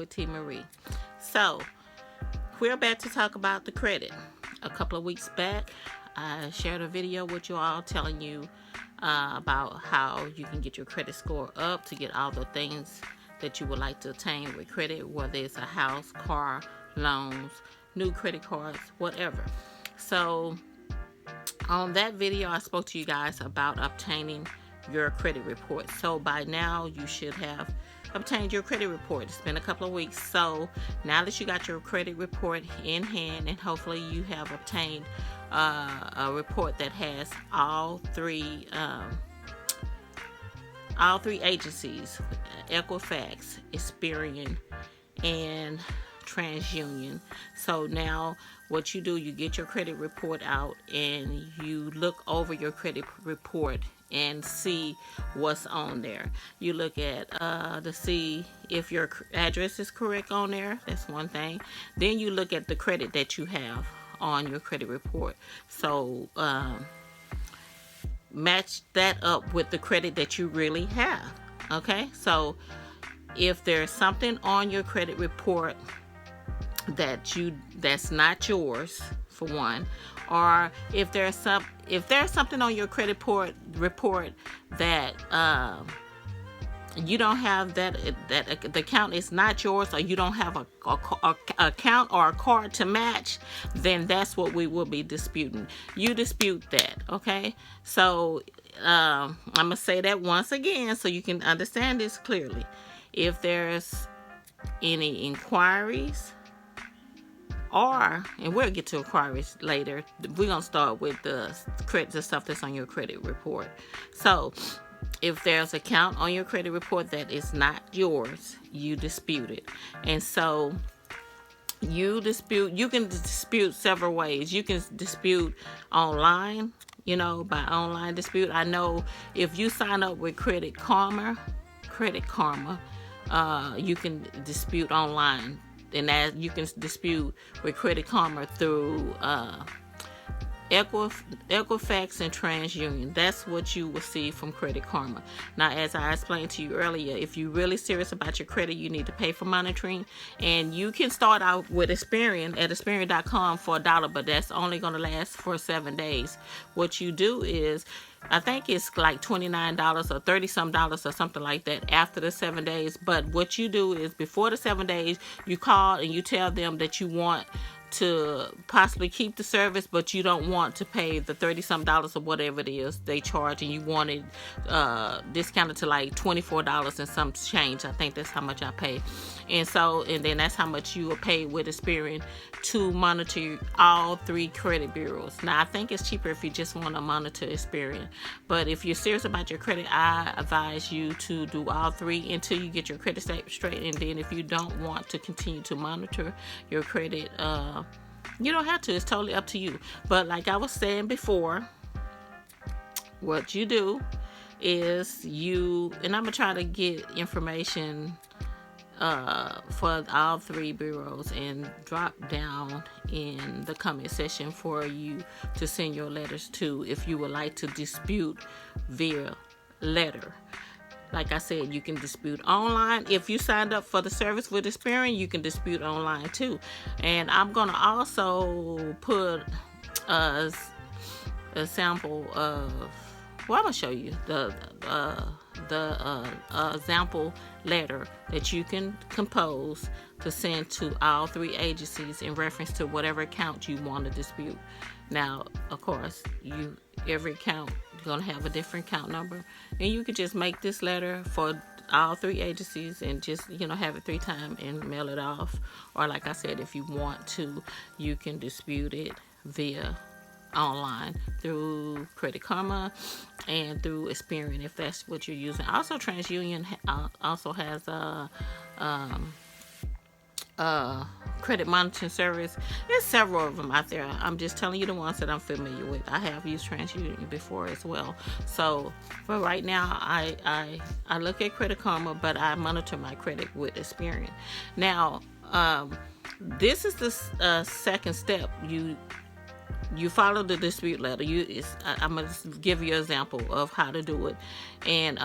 with T. Marie. So, we're about to talk about the credit. A couple of weeks back, I shared a video with you all telling you about how you can get your credit score up to get all the things that you would like to obtain with credit, whether it's a house, car, loans, new credit cards, whatever. So, on that video, I spoke to you guys about obtaining your credit report. So by now you should have obtained your credit report. It's been a couple of weeks. So now that you got your credit report in hand, and hopefully you have obtained a report that has all three agencies, Equifax, Experian, and TransUnion. So now what you do, you get your credit report out and you look over your credit report and see what's on there. You look at to see if your address is correct on there. That's one thing. Then you look at the credit that you have on your credit report. So match that up with the credit that you really have. Okay, so if there's something on your credit report that's not yours, for one, or if there's something on your credit report that you don't have, that the account is not yours, or you don't have a account or a card to match, then that's what we will be disputing. You dispute that, okay? So I'm gonna say that once again so you can understand this clearly. If there's any inquiries, and we'll get to inquiries later, we're going to start with the stuff that's on your credit report. So, if there's an account on your credit report that is not yours, you dispute it. And so, you can dispute several ways. You can dispute online, by online dispute. I know if you sign up with Credit Karma, you can dispute online. And as you can dispute with Credit Karma through Equifax and TransUnion. That's what you will see from Credit Karma. Now, as I explained to you earlier, if you're really serious about your credit, you need to pay for monitoring. And you can start out with Experian at Experian.com for $1, but that's only going to last for 7 days. What you do is, I think it's like $29 or $30-some or something like that after the 7 days. But what you do is, before the 7 days, you call and you tell them that you want to possibly keep the service, but you don't want to pay the $30-some or whatever it is they charge, and you want it discounted to like $24 and some change. I think that's how much I pay. And then that's how much you will pay with Experian to monitor all three credit bureaus. Now, I think it's cheaper if you just want to monitor Experian. But if you're serious about your credit, I advise you to do all three until you get your credit straight. And then if you don't want to continue to monitor your credit, you don't have to. It's totally up to you. But like I was saying before, what you do is and I'm going to try to get information for all three bureaus and drop down in the comment section for you to send your letters to if you would like to dispute via letter. Like I said, you can dispute online. If you signed up for the service with Experian, you can dispute online too. And I'm going to also put a sample of, I'm going to show you the example letter that you can compose to send to all three agencies in reference to whatever account you want to dispute. Now, of course, every account is going to have a different account number, and you could just make this letter for all three agencies and just have it 3 times and mail it off. Or like I said, if you want to, you can dispute it via online through Credit Karma and through Experian if that's what you're using. Also, TransUnion also has credit monitoring service. There's several of them out there. I'm just telling you the ones that I'm familiar with. I have used TransUnion before as well. So for right now, I look at Credit Karma, but I monitor my credit with Experian. Now, this is the second step. you follow the dispute letter. I'm gonna give you an example of how to do it, and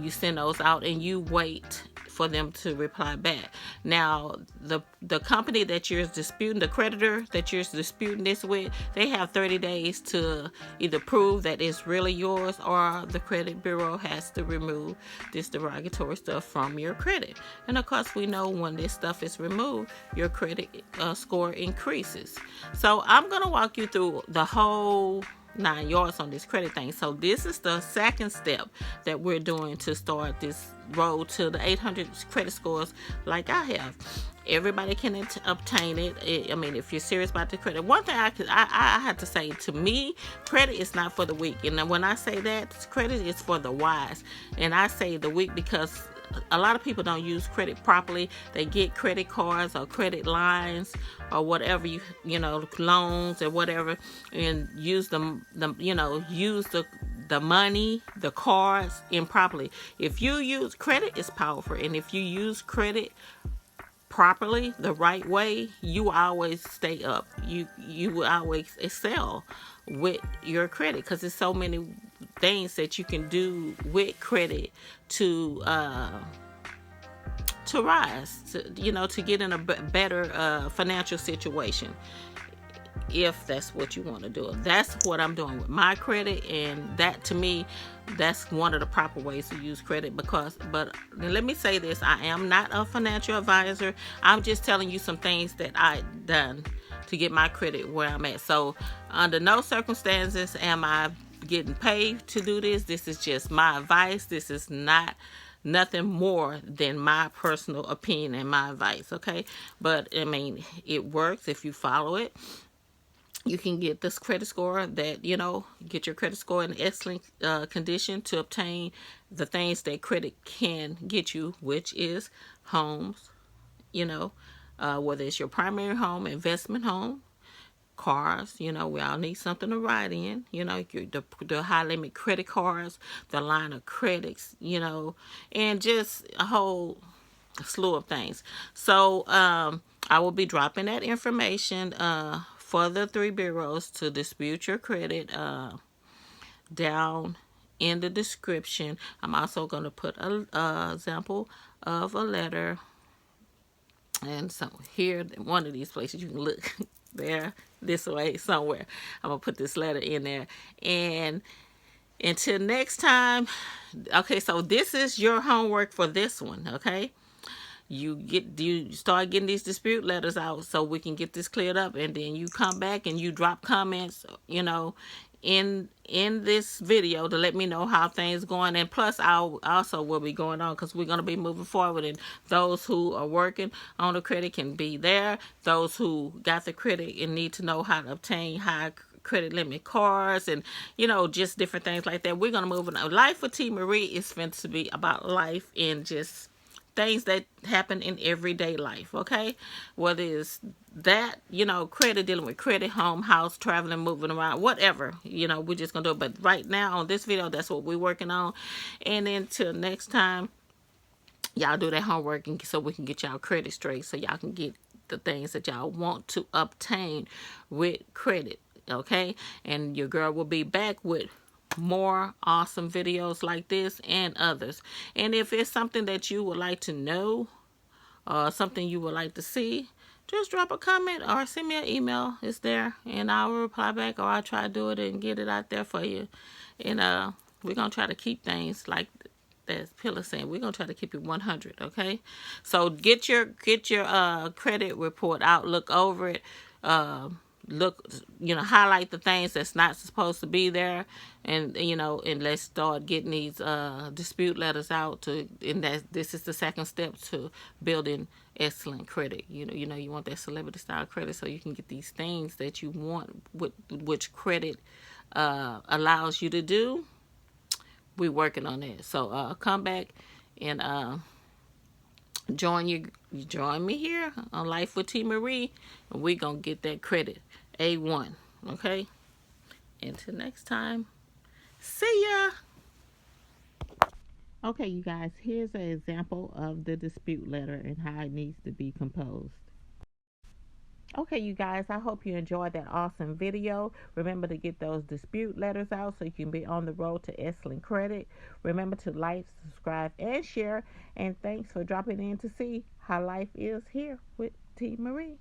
you send those out, and you wait for them to reply back. Now, the company that you're disputing, the creditor that you're disputing this with, they have 30 days to either prove that it's really yours, or the credit bureau has to remove this derogatory stuff from your credit. And of course, we know when this stuff is removed, your credit score increases. So I'm going to walk you through the whole 9 yards on this credit thing. So this is the second step that we're doing to start this road to the 800 credit scores like I have. Everybody can obtain it. I mean, if you're serious about the credit. One thing I have to say, to me, credit is not for the weak. And when I say that, credit is for the wise. And I say the weak because a lot of people don't use credit properly. They get credit cards or credit lines or whatever, you know, loans or whatever, and use them, use the money, the cards improperly. If you use credit, is powerful, and if you use credit properly, the right way, you always stay up. You will always excel with your credit, because there's so many things that you can do with credit to rise, to get in a better financial situation, if that's what you want to do. That's what I'm doing with my credit, and that, to me, that's one of the proper ways to use credit. But let me say this, I am not a financial advisor. I'm just telling you some things that I've done to get my credit where I'm at. So under no circumstances am I getting paid to do this. This is just my advice. This is nothing more than my personal opinion and my advice, okay? But I mean, it works if you follow it. You can get this credit score that, get your credit score in excellent condition to obtain the things that credit can get you, which is homes, whether it's your primary home, investment home, cars, we all need something to ride in, the high limit credit cards, the line of credits, and just a whole slew of things. So I will be dropping that information for the 3 bureaus to dispute your credit down in the description. I'm also going to put a example of a letter, and so here, one of these places you can look there, this way, somewhere. I'm going to put this letter in there. And until next time, okay, so this is your homework for this one, okay? You start getting these dispute letters out so we can get this cleared up, and then you come back and you drop comments, in this video to let me know how things going. And plus, I also will be going on, because we're going to be moving forward, and those who are working on the credit can be there. Those who got the credit and need to know how to obtain high credit limit cards, and just different things like that. We're going to move on. Life with T. Marie is meant to be about life and just things that happen in everyday life, okay? Whether it's that, credit, dealing with credit, home, house, traveling, moving around, whatever, we're just gonna do it. But right now on this video, that's what we're working on. And until next time, y'all do that homework, and so we can get y'all credit straight, so y'all can get the things that y'all want to obtain with credit, okay? And your girl will be back with more awesome videos like this and others. And if it's something that you would like to know, something you would like to see, just drop a comment or send me an email. It's there, and I will reply back, or I'll try to do it and get it out there for you. And we're gonna try to keep things like that Pillar saying. We're gonna try to keep it 100, okay? So get your credit report out, look over it, highlight the things that's not supposed to be there, and and let's start getting these dispute letters out and this is the second step to building excellent credit. You want that celebrity style credit, so you can get these things that you want, which credit allows you to do. We're working on that. So come back and join me here on Life with T. Marie, and we're gonna get that credit A1, okay? Until next time, see ya. Okay, you guys, here's an example of the dispute letter and how it needs to be composed. Okay, you guys, I hope you enjoyed that awesome video. Remember to get those dispute letters out so you can be on the road to excellent credit. Remember to like, subscribe, and share. And thanks for dropping in to see how life is here with T. Marie.